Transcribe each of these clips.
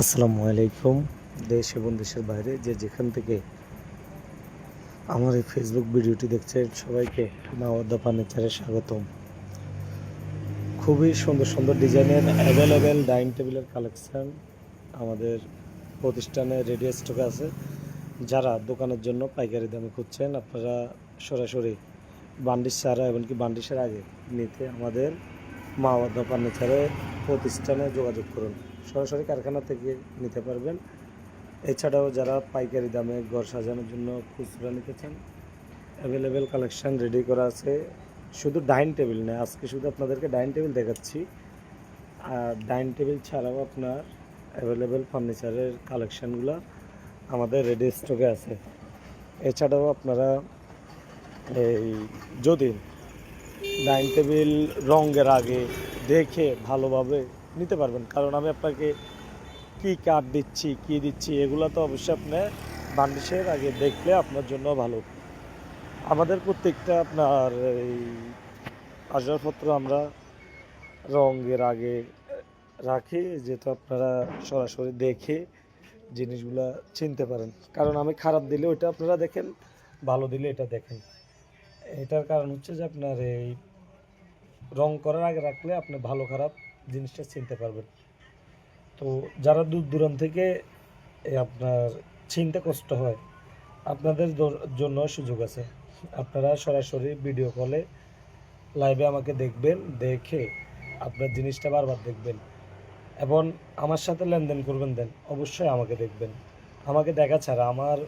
আসসালামু আলাইকুম। দেশ এবং দেশের বাইরে যে যেখান থেকে আমার এই ফেসবুক ভিডিওটি দেখছেন সবাইকে মাওয়াদা ফার্নিচারে স্বাগতম। খুবই সুন্দর সুন্দর ডিজাইনের অ্যাভেলেবেল ডাইনিং টেবিলের কালেকশান আমাদের প্রতিষ্ঠানে রেডি স্টকে আছে। যারা দোকানের জন্য পাইকারি দামে খুঁজছেন, আপনারা সরাসরি বান্ডিশ ছাড়া এমনকি বান্ডিশের আগে নিতে আমাদের মাওয়াদা ফার্নিচারের প্রতিষ্ঠানে যোগাযোগ করুন। সরাসরি কারখানা থেকে নিতে পারবেন। এছাড়াও যারা পাইকারি দামে ঘর সাজানোর জন্য খুচরা নিতে চান, অ্যাভেলেবেল কালেকশান রেডি করা আছে। শুধু ডাইনিং টেবিল নয়, আজকে শুধু আপনাদেরকে ডাইনিং টেবিল দেখাচ্ছি। আর ডাইনিং টেবিল ছাড়াও আপনার অ্যাভেলেবেল ফার্নিচারের কালেকশানগুলো আমাদের রেডি স্টকে আছে। এছাড়াও আপনারা এই যদি ডাইনিং টেবিল রঙের আগে দেখে ভালোভাবে নিতে পারবেন, কারণ আমি আপনাকে কি কাঠ দিচ্ছি, কি দিচ্ছি, এগুলো তো অবশ্যই আপনি বান্ডিশের আগে দেখলে আপনার জন্য ভালো। আমাদের প্রত্যেকটা আপনার এই আসবাবপত্র আমরা রঙের আগে রাখি, যেহেতু আপনারা সরাসরি দেখে জিনিসগুলা চিনতে পারেন। কারণ আমি খারাপ দিলে ওইটা আপনারা দেখেন, ভালো দিলে এটা দেখেন। এটার কারণ হচ্ছে যে আপনার এই রং করার আগে রাখলে আপনি ভালো খারাপ জিনিসটা চিনতে পারবেন। তো যারা দূর দূরান্ত থেকে আপনার চিনতে কষ্ট হয়, আপনাদের জন্য সুযোগ আছে। আপনারা সরাসরি ভিডিও কলে লাইভে আমাকে দেখবেন, দেখে আপনার জিনিসটা বারবার দেখবেন এবং আমার সাথে লেনদেন করবেন। দেন অবশ্যই আমাকে দেখবেন। আমাকে দেখা ছাড়া আমার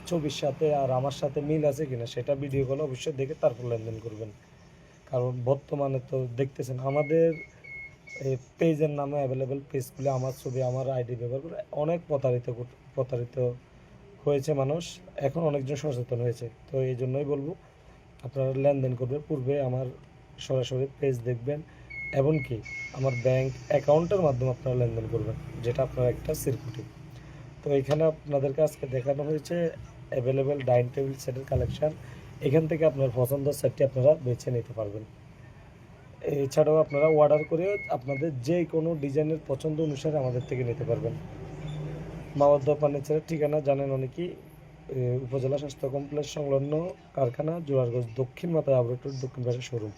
ছবির সাথে আর আমার সাথে মিল আছে কিনা সেটা ভিডিও কলে অবশ্যই দেখে তারপর লেনদেন করবেন। কারণ বর্তমানে তো দেখতেছেন আমাদের এই পেজের নামে অ্যাভেলেবেল পেজগুলো আমার ছবি আমার আইডি ব্যবহার করে অনেক প্রতারিত হয়েছে মানুষ। এখন অনেকজন সচেতন হয়েছে। তো এই জন্যই বলবো আপনারা লেনদেন করবেন পূর্বে আমার সরাসরি পেজ দেখবেন, এমনকি আমার ব্যাংক অ্যাকাউন্টের মাধ্যমে আপনারা লেনদেন করবেন, যেটা আপনার একটা সিকিউরিটি। তো এখানে আপনাদেরকে আজকে দেখানো হয়েছে অ্যাভেলেবেল ডাইনিং টেবিল সেটের কালেকশান। এখান থেকে আপনার পছন্দের সেটটি আপনারা বেছে নিতে পারবেন। এছাড়াও আপনারা অর্ডার করে আপনাদের যে কোনো ডিজাইনের পছন্দ অনুসারে আমাদের থেকে নিতে পারবেন। মাওয়াদা ফার্নিচারের ঠিকানা জানেন অনেকেই, উপজেলা স্বাস্থ্য কমপ্লেক্স সংলগ্ন কারখানা, জোয়ারগঞ্জ, দক্ষিণ মাথায় আবরেটর, দক্ষিণ পাশে শোরুম।